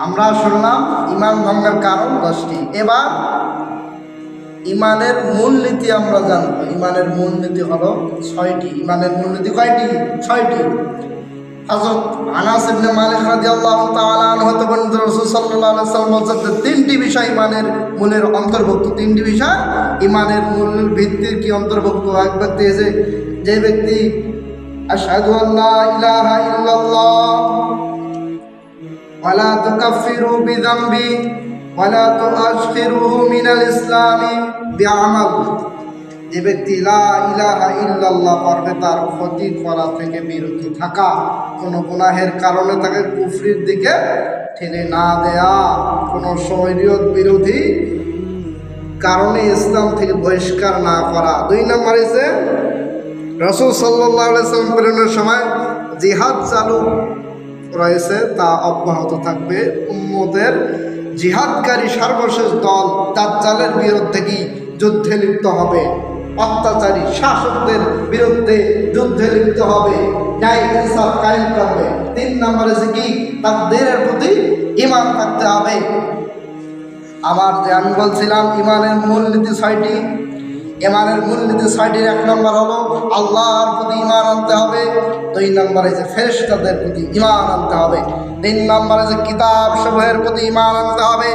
আমরা শুনলাম ইমান ভঙ্গের কারণ 10টি। এবার ইমানের মূলনীতি আমরা জানবো। ইমানের মূলনীতি হলো 6টি। ইমানের মূলনীতি কয়টি? 6টি। হযরত আনাস ইবনে মালিক রাদিয়াল্লাহু তাআলা আনহু হতে বর্ণিত, রাসূল সাল্লাল্লাহু আলাইহি ওয়াসাল্লাম বলেছেন 3টি বিষয় ইমানের মূলের অন্তর্ভুক্ত। 3টি বিষয় ইমানের মূলের ভিত্তির কি অন্তর্ভুক্ত। এক ব্যক্তি যে ব্যক্তি আশহাদু আল্লা ইলাহা ইল্লাল্লাহ ওয়ালা তুকাফিরু বিযামবি ওয়ালা তুআশখিরুহু মিনাল ইসলামি বিআমাল, যে ব্যক্তি লা ইলাহা ইল্লাল্লাহ পড়বে তার ক্ষতি করা থেকে বিরত থাকা, কোনো গুনাহের কারণে তাকে কুফরির দিকে ঠেলে না দেয়া, কোনো শরীয়ত বিরোধী কারণে ইসলাম থেকে বহিষ্কার না করা। 2 নম্বর হচ্ছে রাসূল সাল্লাল্লাহু আলাইহি ওয়াসাল্লাম প্রেরণের সময় জিহাদ চালু রয়েছে, তা অব্যাহত থাকবে। উম্মতের জিহাদকারী সর্বশেষ দল দাজ্জালের বিরুদ্ধে কি যুদ্ধে লিপ্ত হবে, অত্যাচারী শাসকদের বিরুদ্ধে যুদ্ধে লিপ্ত হবে, ন্যায় ইনসাফ কায়েম করবে। 3 নম্বরে যে কি তাকদীরের প্রতি ঈমান থাকতে হবে। আবার যে আমি বলছিলাম ইমানের মূলনীতি 6টি। ইমানের মূলনীতি 6টির 1 নম্বর হলো আল্লাহর প্রতি ঈমান আনতে হবে। 2 নম্বরে যে ফেরেশতাদের প্রতি ঈমান আনতে হবে। 3 নম্বরে যে কিতাব সমূহের প্রতি ঈমান আনতে হবে।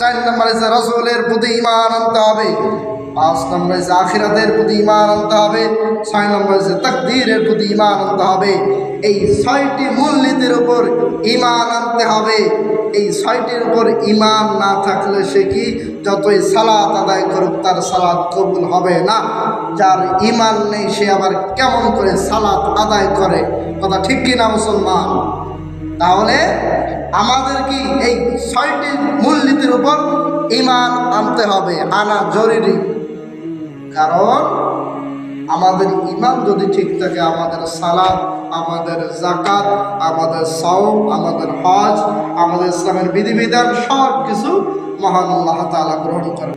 4 নম্বরে যে রাসূলের প্রতি ঈমান আনতে হবে। 5 নম্বরে যে আখিরাতের প্রতি ঈমান আনতে হবে। 6 নম্বরে যে তাকদীরের প্রতি ঈমান আনতে হবে। এই 6টি মূলনীতির উপর ঈমান আনতে হবে। এই 6টির উপর ঈমান না থাকলে সে কি যতই সালাত আদায় করুক তার সালাত কবুল হবে না। যার ঈমান নেই সে আবার কেমন করে সালাত আদায় করে? কথা ঠিক কিনা মুসলমান? তাহলে আমাদের কি এই 6টি মূলনীতির উপর ঈমান আনতে হবে, আনা জরুরি। কারণ আমাদের ঈমান যদি ঠিক থাকে, আমাদের সালাত, আমাদের যাকাত, আমাদের সাওম, আমাদের হজ, আমাদের ইসলামের বিধিবিধান সব কিছু মহান আল্লাহ তাআলা গ্রহণ করেন।